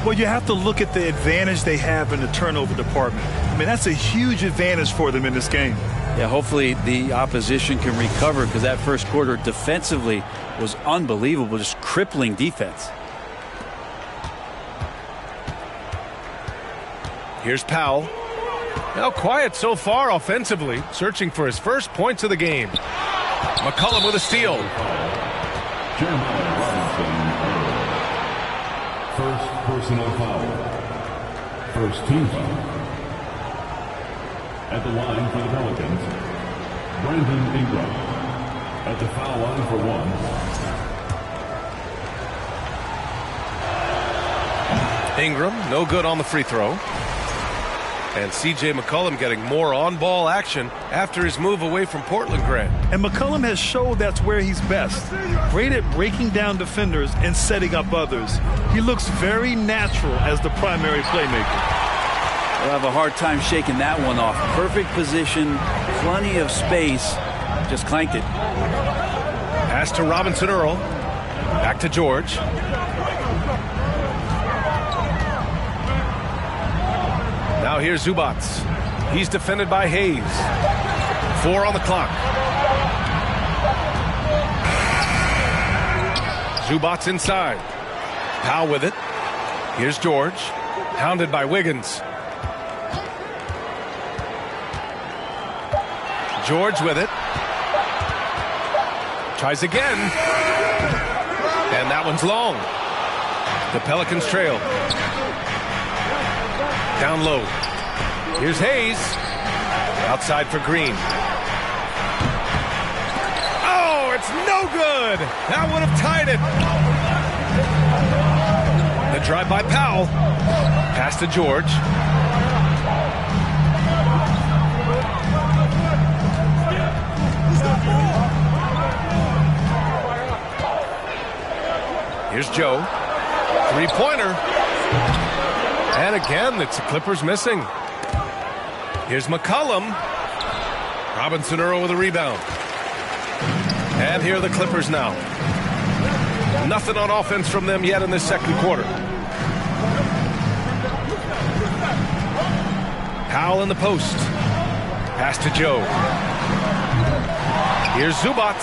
Well, you have to look at the advantage they have in the turnover department. I mean, that's a huge advantage for them in this game. Yeah, hopefully the opposition can recover, because that first quarter defensively was unbelievable, just crippling defense. Here's Powell. Now quiet so far offensively, searching for his first points of the game. McCollum with a steal. First personal foul. First team foul. At the line for the Pelicans, Brandon Ingram. At the foul line for one. Ingram, no good on the free throw. And C.J. McCollum getting more on-ball action after his move away from Portland Grand. And McCollum has showed that's where he's best. Great at breaking down defenders and setting up others. He looks very natural as the primary playmaker. We'll have a hard time shaking that one off. Perfect position, plenty of space, just clanked it. Pass to Robinson Earl. Back to George. Now here's Zubac. He's defended by Hayes. 4 on the clock. Zubac inside. Powell with it. Here's George. Hounded by Wiggins. George with it. Tries again. And that one's long. The Pelicans trail. Down low. Here's Hayes. Outside for Green. Oh, it's no good. That would have tied it. The drive by Powell. Pass to George. Here's Joe. Three-pointer. And again, it's the Clippers missing. Here's McCollum. Robinson Earl with a rebound. And here are the Clippers now. Nothing on offense from them yet in this second quarter. Powell in the post. Pass to Joe. Here's Zubac.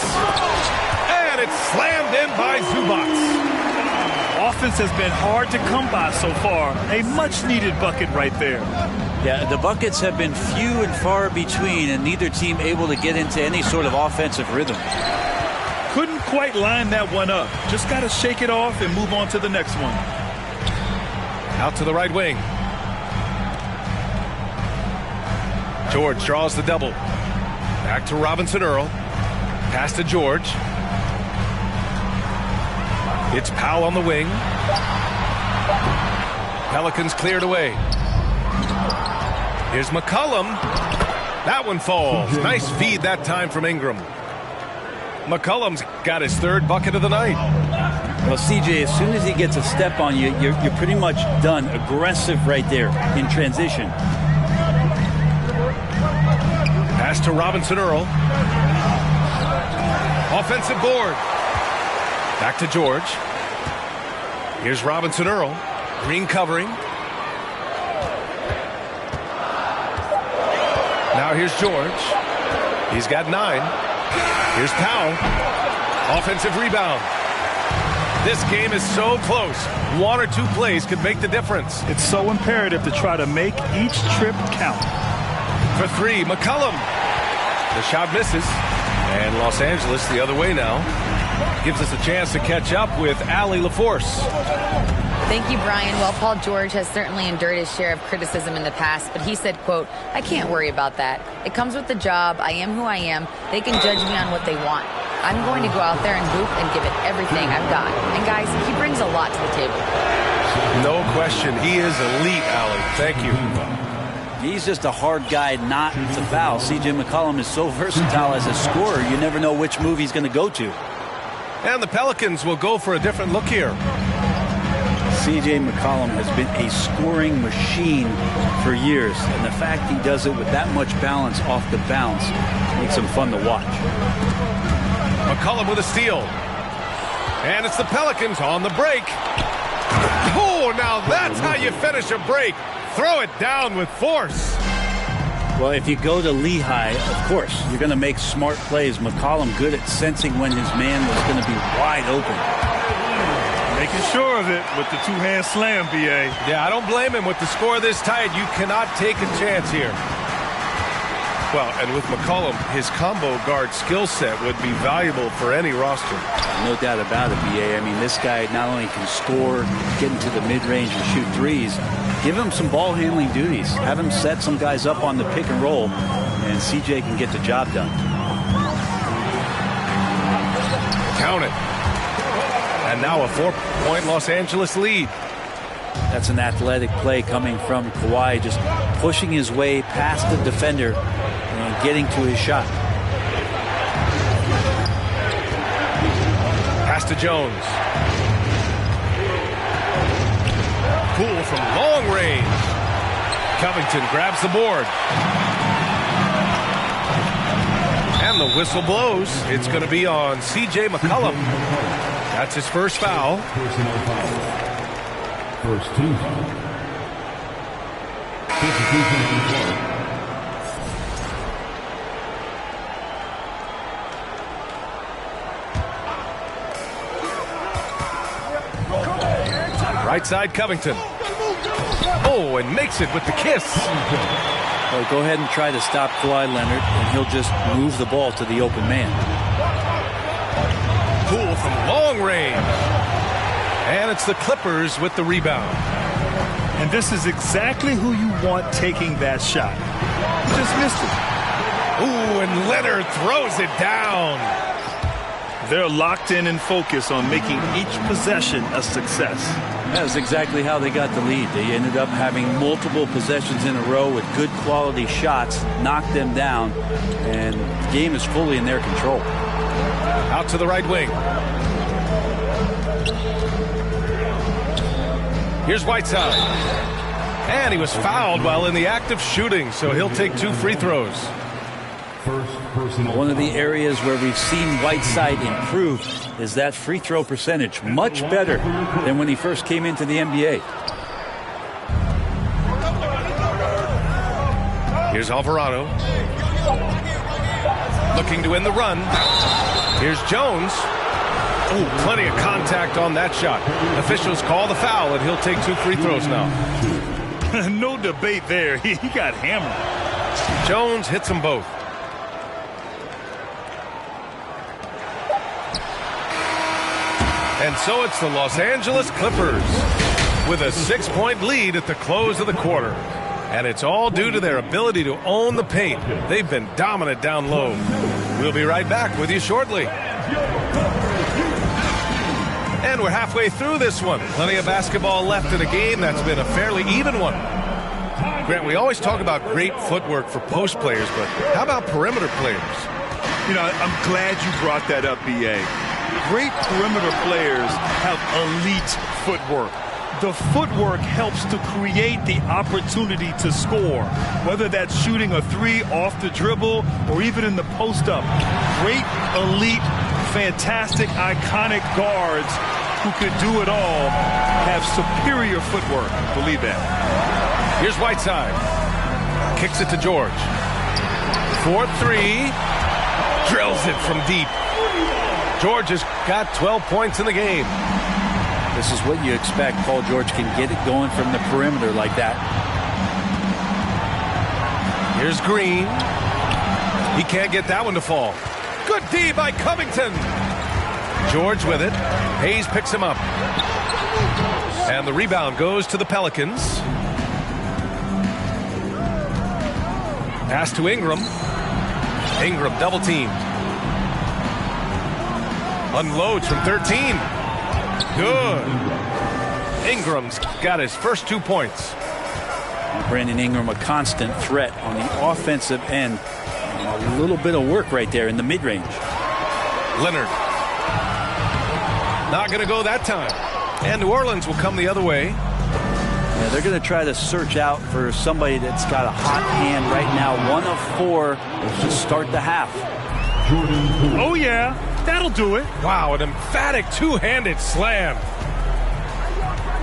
And it's slammed in by Zubac. Offense has been hard to come by so far. A much-needed bucket right there. Yeah, the buckets have been few and far between, and neither team able to get into any sort of offensive rhythm. Couldn't quite line that one up. Just got to shake it off and move on to the next one. Out to the right wing. George draws the double. Back to Robinson Earl. Pass to George. It's Powell on the wing. Pelicans cleared away. Here's McCollum. That one falls. Nice feed that time from Ingram. McCollum's got his third bucket of the night. Well, CJ, as soon as he gets a step on you, you're pretty much done. Aggressive right there in transition. Pass to Robinson Earl. Offensive board. Back to George. Here's Robinson Earl. Green covering. Now here's George. He's got 9. Here's Powell. Offensive rebound. This game is so close. 1 or 2 plays could make the difference. It's so imperative to try to make each trip count. For 3, McCollum. The shot misses. And Los Angeles the other way now. Gives us a chance to catch up with Allie LaForce. Thank you, Brian. Well, Paul George has certainly endured his share of criticism in the past, but he said, quote, "I can't worry about that. It comes with the job. I am who I am. They can judge me on what they want. I'm going to go out there and hoop and give it everything I've got." And guys, he brings a lot to the table. No question. He is elite, Allie. Thank you. He's just a hard guy not to foul. C.J. McCollum is so versatile as a scorer, you never know which move he's going to go to. And the Pelicans will go for a different look here. C.J. McCollum has been a scoring machine for years, and the fact he does it with that much balance off the bounce makes him fun to watch. McCollum with a steal. And it's the Pelicans on the break. Oh, now that's you finish a break, throw it down with force. Well, if you go to Lehigh, of course, you're going to make smart plays. McCollum good at sensing when his man was going to be wide open. Making sure of it with the two-hand slam, B.A. Yeah, I don't blame him. With the score this tight, you cannot take a chance here. Well, and with McCollum, his combo guard skill set would be valuable for any roster. No doubt about it, B.A. I mean, this guy not only can score, get into the mid-range and shoot threes, give him some ball handling duties. Have him set some guys up on the pick and roll, and CJ can get the job done. Count it. And now a 4-point Los Angeles lead. That's an athletic play coming from Kawhi, just pushing his way past the defender and getting to his shot. Pass to Jones. Poole from long range. Covington grabs the board. And the whistle blows. It's going to be on C.J. McCollum. That's his first foul. Personal foul. First team foul. Substitution from Clark. Right side, Covington. Oh, and makes it with the kiss. Well, go ahead and try to stop Kawhi Leonard, and he'll just move the ball to the open man. Poole from long range. And it's the Clippers with the rebound. And this is exactly who you want taking that shot. You just missed it. Ooh, and Leonard throws it down. They're locked in and focused on making each possession a success. That's exactly how they got the lead. They ended up having multiple possessions in a row with good quality shots, knocked them down, and the game is fully in their control. Out to the right wing. Here's Whiteside. And he was fouled while in the act of shooting, so he'll take 2 free throws. One of the areas where we've seen Whiteside improve is that free throw percentage. Much better than when he first came into the NBA. Here's Alvarado. Looking to end the run. Here's Jones. Ooh, plenty of contact on that shot. Officials call the foul, and he'll take 2 free throws now. No debate there. He got hammered. Jones hits them both. And so it's the Los Angeles Clippers with a 6-point lead at the close of the quarter. And it's all due to their ability to own the paint. They've been dominant down low. We'll be right back with you shortly. And we're halfway through this one. Plenty of basketball left in a game that's been a fairly even one. Grant, we always talk about great footwork for post players, but how about perimeter players? You know, I'm glad you brought that up, B.A. Great perimeter players have elite footwork. The footwork helps to create the opportunity to score, whether that's shooting a 3 off the dribble or even in the post-up. Great, elite, fantastic, iconic guards who could do it all have superior footwork. Believe that. Here's Whiteside. Kicks it to George. 4-3. Drills it from deep. George has got 12 points in the game. This is what you expect. Paul George can get it going from the perimeter like that. Here's Green. He can't get that one to fall. Good D by Covington. George with it. Hayes picks him up. And the rebound goes to the Pelicans. Pass to Ingram. Ingram double teamed. Unloads from 13. Good. Ingram's got his first 2 points. Brandon Ingram, a constant threat on the offensive end. And a little bit of work right there in the mid-range. Leonard. Not going to go that time. And New Orleans will come the other way. Yeah, they're going to try to search out for somebody that's got a hot hand right now. 1 of 4 to start the half. Oh, yeah. That'll do it. Wow, an emphatic two-handed slam.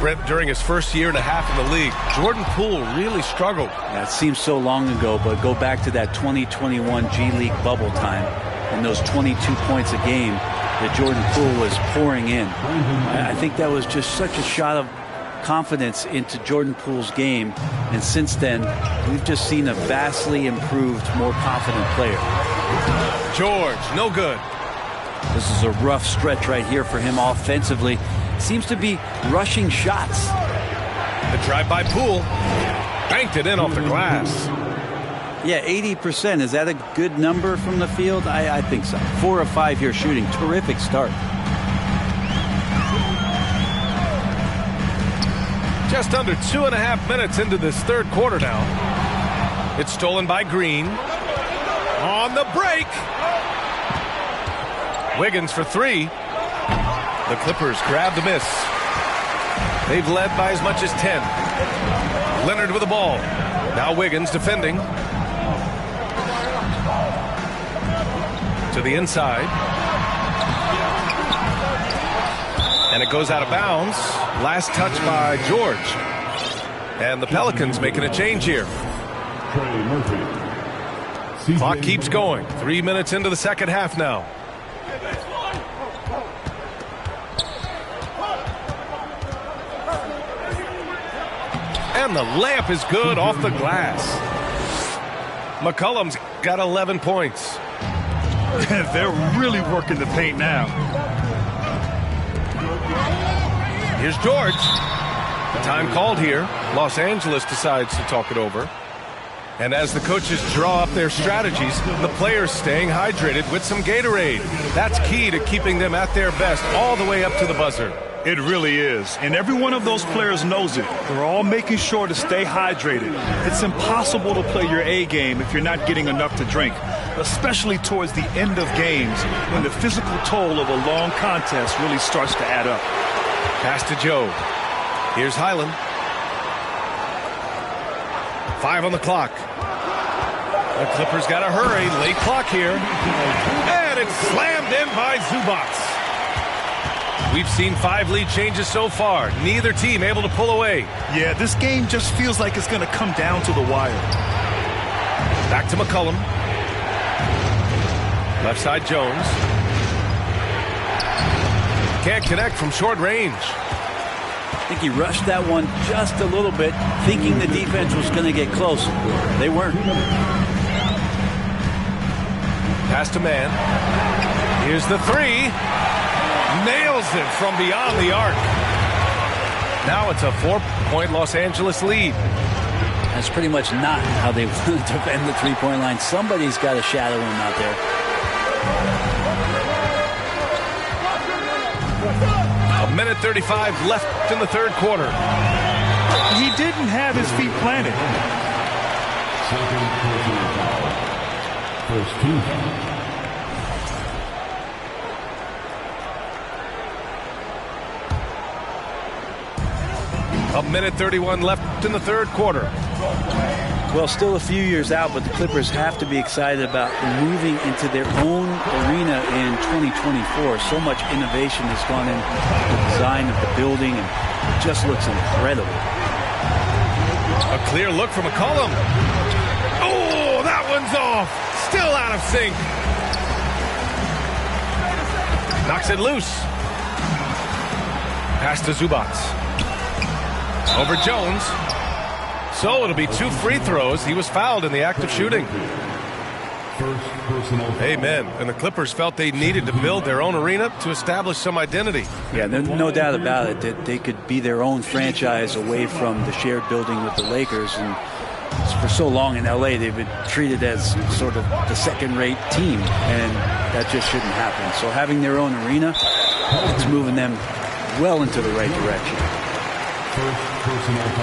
Brent, during his first year and a half in the league, Jordan Poole really struggled. That seems so long ago, but go back to that 2021 G League bubble time and those 22 points a game that Jordan Poole was pouring in. I think that was just such a shot of confidence into Jordan Poole's game, and since then we've just seen a vastly improved, more confident player. George, no good. This is a rough stretch right here for him offensively. Seems to be rushing shots. The drive by Poole, banked it in off the glass. Yeah, 80%. Is that a good number from the field? I think so. 4 of 5 here shooting. Terrific start. Just under 2.5 minutes into this third quarter now. It's stolen by Green. On the break. Wiggins for 3. The Clippers grab the miss. They've led by as much as 10. Leonard with the ball. Now Wiggins defending. To the inside. And it goes out of bounds. Last touch by George. And the Pelicans making a change here. Clock keeps going. 3 minutes into the second half now. And the layup is good off the glass. McCollum's got 11 points. They're really working the paint now. Here's George. Time called here. Los Angeles decides to talk it over. And as the coaches draw up their strategies, the players staying hydrated with some Gatorade. That's key to keeping them at their best all the way up to the buzzer. It really is. And every one of those players knows it. They're all making sure to stay hydrated. It's impossible to play your A game if you're not getting enough to drink, especially towards the end of games when the physical toll of a long contest really starts to add up. Pass to Joe. Here's Highland. 5 on the clock. The Clippers got to hurry. Late clock here. And it's slammed in by Zubac. We've seen 5 lead changes so far. Neither team able to pull away. Yeah, this game just feels like it's going to come down to the wire. Back to McCollum. Left side Jones. Can't connect from short range. I think he rushed that one just a little bit, thinking the defense was going to get close. They weren't. Pass to man. Here's the 3. Nails it from beyond the arc. Now it's a 4-point Los Angeles lead. That's pretty much not how they want to defend the three-point line. Somebody's got to shadow him out there. A minute 35 left in the third quarter. He didn't have his feet planted. Second personal foul. First team foul. A minute 31 left in the third quarter. Well, still a few years out, but the Clippers have to be excited about moving into their own arena in 2024. So much innovation has gone into the design of the building, and it just looks incredible. A clear look from McCollum. Oh, that one's off. Still out of sync. Knocks it loose. Pass to Zubac. Over Jones. So it'll be 2 free throws. He was fouled in the act of shooting. First personal foul. Amen. And the Clippers felt they needed to build their own arena to establish some identity. Yeah, there's no doubt about it that they could be their own franchise away from the shared building with the Lakers. And for so long in LA, they've been treated as sort of the second-rate team, and that just shouldn't happen. So having their own arena, it's moving them well into the right direction.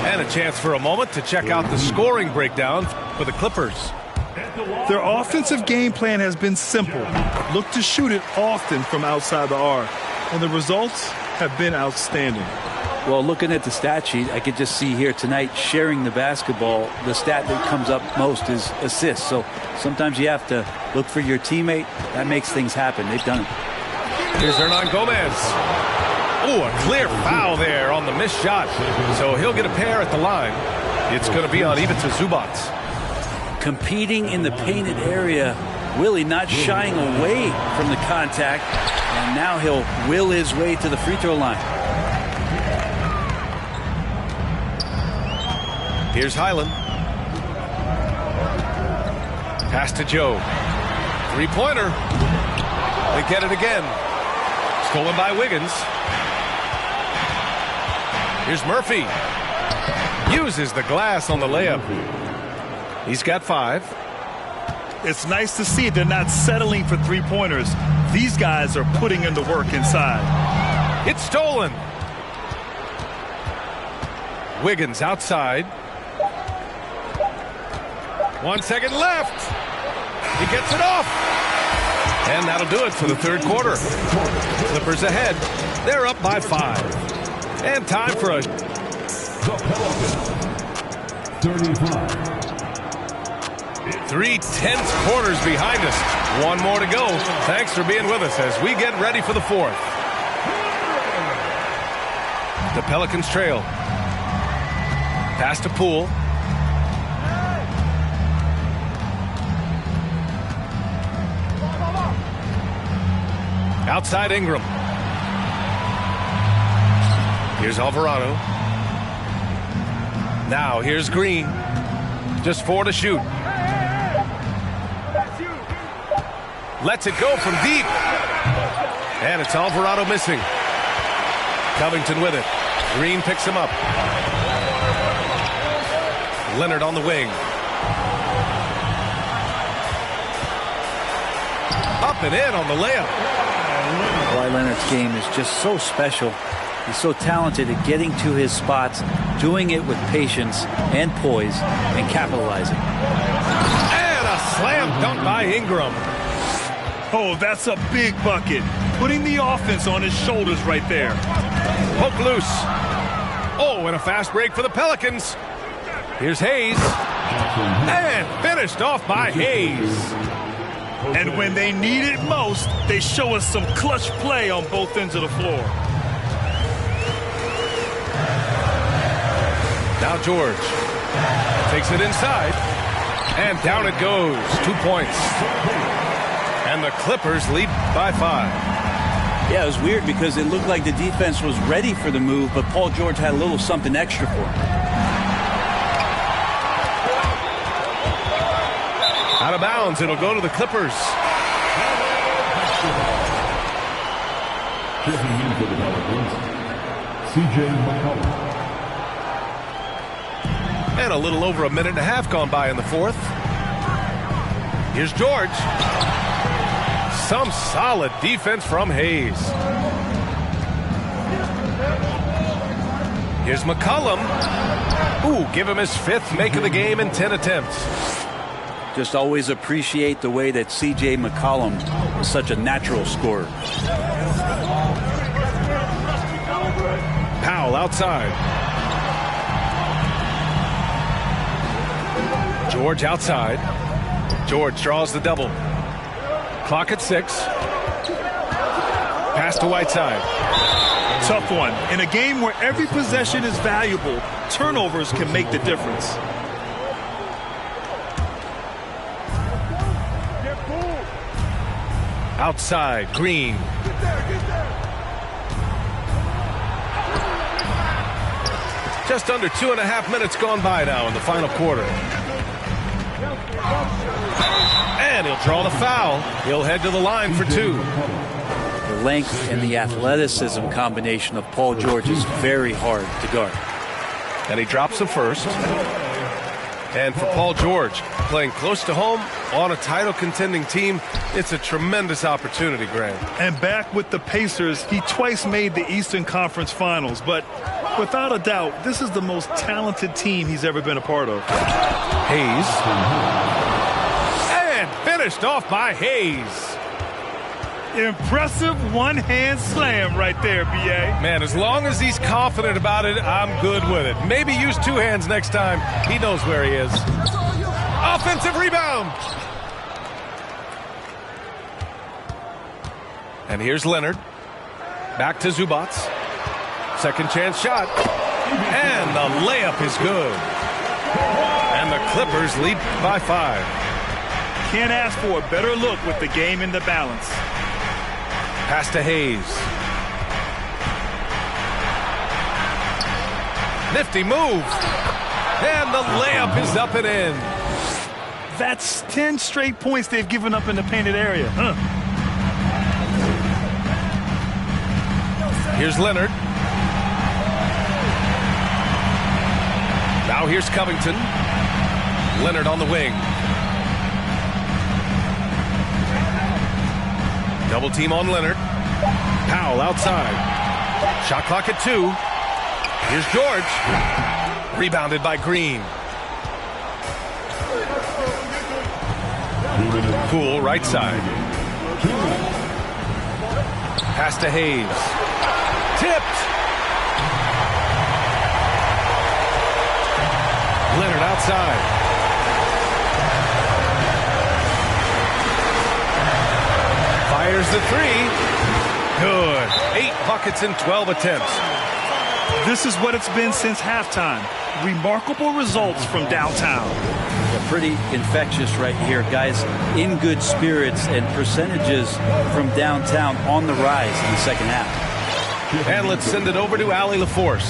And a chance for a moment to check out the scoring breakdown for the Clippers. Their offensive game plan has been simple. Look to shoot it often from outside the arc. And the results have been outstanding. Well, looking at the stat sheet, I could just see here tonight sharing the basketball. The stat that comes up most is assists. So sometimes you have to look for your teammate. That makes things happen. They've done it. Here's Hernan Gomez. Ooh, a clear foul there on the missed shot. So he'll get a pair at the line. It's going to be on Ivica Zubac. Competing in the painted area, Willie not shying away from the contact, and now he'll will his way to the free throw line. Here's Highland. Pass to Joe. Three-pointer. They get it again. Stolen by Wiggins. Here's Murphy. Uses the glass on the layup. He's got 5. It's nice to see they're not settling for three-pointers. These guys are putting in the work inside. It's stolen. Wiggins outside. 1 second left. He gets it off. And that'll do it for the third quarter. Clippers ahead. They're up by 5. And time for a 35. 3 tense quarters behind us. One more to go. Thanks for being with us as we get ready for the fourth. The Pelicans trail. Pass to Poole. Outside Ingram. Here's Alvarado. Now here's Green. Just 4 to shoot. Lets it go from deep. And it's Alvarado missing. Covington with it. Green picks him up. Leonard on the wing. Up and in on the layup. Kawhi Leonard's game is just so special. He's so talented at getting to his spots, doing it with patience and poise, and capitalizing. And a slam dunk by Ingram. Oh, that's a big bucket. Putting the offense on his shoulders right there. Poke loose. Oh, and a fast break for the Pelicans. Here's Hayes. And finished off by Hayes. And when they need it most, they show us some clutch play on both ends of the floor. Now George takes it inside. And down it goes. 2 points. And the Clippers lead by 5. Yeah, it was weird because it looked like the defense was ready for the move, but Paul George had a little something extra for him. Out of bounds, it'll go to the Clippers. Checking in for the Pelicans, Siiigh McCollum. And a little over a minute and a half gone by in the fourth. Here's George. Some solid defense from Hayes. Here's McCollum. Ooh, give him his 5th make of the game in 10 attempts. Just always appreciate the way that Siiigh McCollum is such a natural scorer. Powell outside. George outside. George draws the double. Clock at 6. Pass to Whiteside. Tough one. In a game where every possession is valuable, turnovers can make the difference. Outside, Green. Just under 2.5 minutes gone by now in the final quarter. And he'll draw the foul. He'll head to the line for 2. The length and the athleticism combination of Paul George is very hard to guard. And he drops the first. And for Paul George, playing close to home on a title contending team, it's a tremendous opportunity, Graham. And back with the Pacers, he twice made the Eastern Conference Finals, but without a doubt, this is the most talented team he's ever been a part of. Hayes. And finished off by Hayes. Impressive one-hand slam right there, B.A. Man, as long as he's confident about it, I'm good with it. Maybe use 2 hands next time. He knows where he is. Offensive rebound. And here's Leonard. Back to Zubac. Second chance shot. And the layup is good. And the Clippers lead by 5. Can't ask for a better look with the game in the balance. Pass to Hayes. Nifty move. And the layup is up and in. That's 10 straight points they've given up in the painted area. Here's Leonard. Now here's Covington. Leonard on the wing. Double team on Leonard. Powell outside. Shot clock at 2. Here's George. Rebounded by Green. Poole right side. Pass to Hayes. Tipped. Leonard outside. Fires the 3. Good. 8 buckets in 12 attempts. This is what it's been since halftime. Remarkable results from downtown. They're pretty infectious right here, guys. In good spirits, and percentages from downtown on the rise in the second half. And let's send it over to Allie LaForce.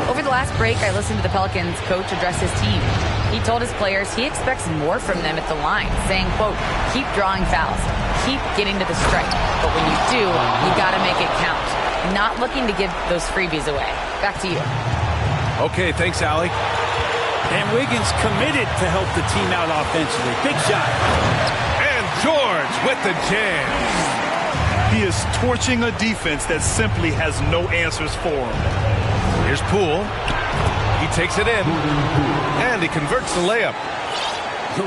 Over the last break, I listened to the Pelicans coach address his team. He told his players he expects more from them at the line, saying, quote, keep drawing fouls, keep getting to the stripe. But when you do, you got to make it count. Not looking to give those freebies away. Back to you. Okay, thanks, Allie. And Wiggins committed to help the team out offensively. Big shot. And George with the jam. He is torching a defense that simply has no answers for him. Here's Poole. He takes it in. And he converts the layup.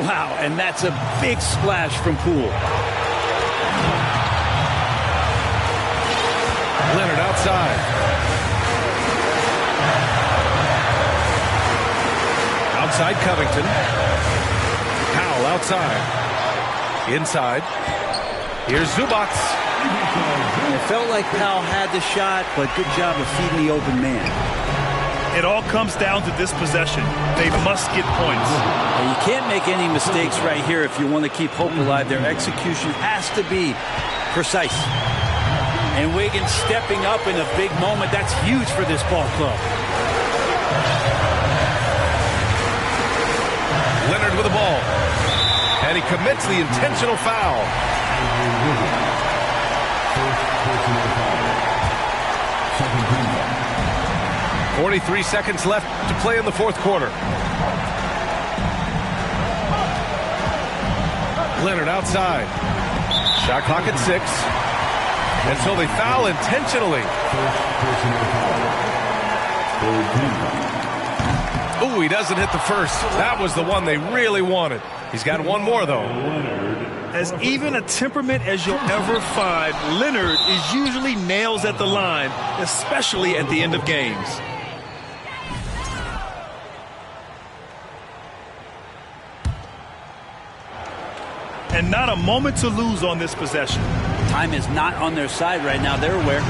Wow, and that's a big splash from Poole. Leonard outside. Outside Covington. Powell outside. Inside. Here's Zubac. It felt like Powell had the shot, but good job of feeding the open man. It all comes down to this possession. They must get points. And you can't make any mistakes right here if you want to keep hope alive. Their execution has to be precise. And Wiggins stepping up in a big moment. That's huge for this ball club. Leonard with the ball. And he commits the intentional foul. 43 seconds left to play in the fourth quarter. Leonard outside. Shot clock at 6. And so they foul intentionally. Oh, he doesn't hit the first. That was the one they really wanted. He's got one more, though. As even a temperament as you'll ever find, Leonard is usually nails at the line, especially at the end of games. And not a moment to lose on this possession. Time is not on their side right now. They're aware.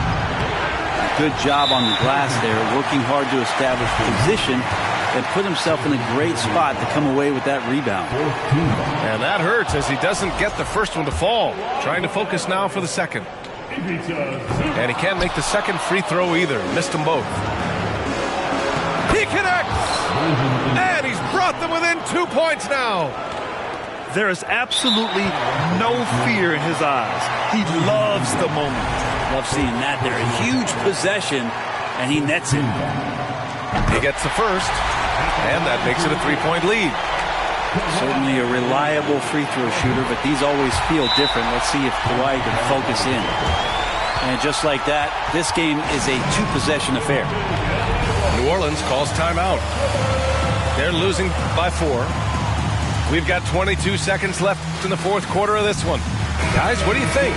Good job on the glass there, working hard to establish position and put himself in a great spot to come away with that rebound. And that hurts as he doesn't get the first one to fall. Trying to focus now for the second. And he can't make the second free throw either. Missed them both. He connects! And he's brought them within 2 points now. There is absolutely no fear in his eyes. He loves the moment. Love seeing that there. A huge possession, and he nets it. He gets the first, and that makes it a 3-point lead. Certainly a reliable free throw shooter, but these always feel different. Let's see if Dwight can focus in. And just like that, this game is a 2-possession affair. New Orleans calls timeout. They're losing by 4. We've got 22 seconds left in the fourth quarter of this one. Guys, what do you think?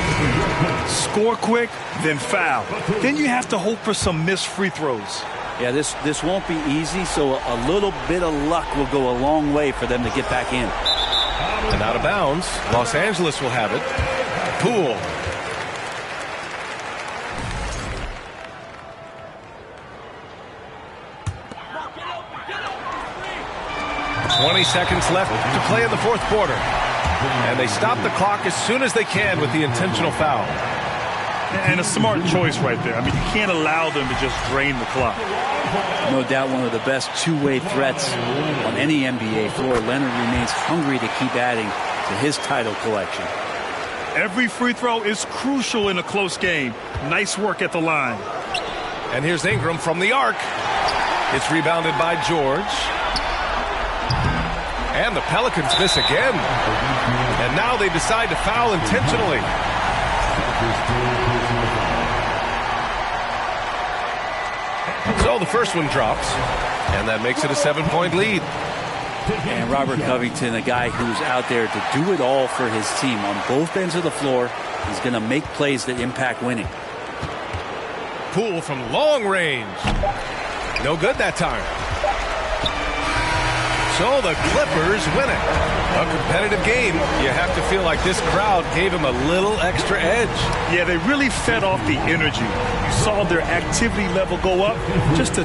Score quick, then foul. Then you have to hope for some missed free throws. Yeah, this won't be easy, so a little bit of luck will go a long way for them to get back in. And out of bounds, Los Angeles will have it. Poole. 20 seconds left to play in the fourth quarter. And they stop the clock as soon as they can with the intentional foul. And a smart choice right there. I mean, you can't allow them to just drain the clock. No doubt one of the best two-way threats on any NBA floor. Leonard remains hungry to keep adding to his title collection. Every free throw is crucial in a close game. Nice work at the line. And here's Ingram from the arc. It's rebounded by George. And the Pelicans miss again. And now they decide to foul intentionally. So the first one drops, and that makes it a 7-point lead. And Robert Covington, a guy who's out there to do it all for his team on both ends of the floor. He's going to make plays that impact winning. Poole from long range. No good that time. So the Clippers win it. A competitive game. You have to feel like this crowd gave them a little extra edge. Yeah, they really fed off the energy. You saw their activity level go up just to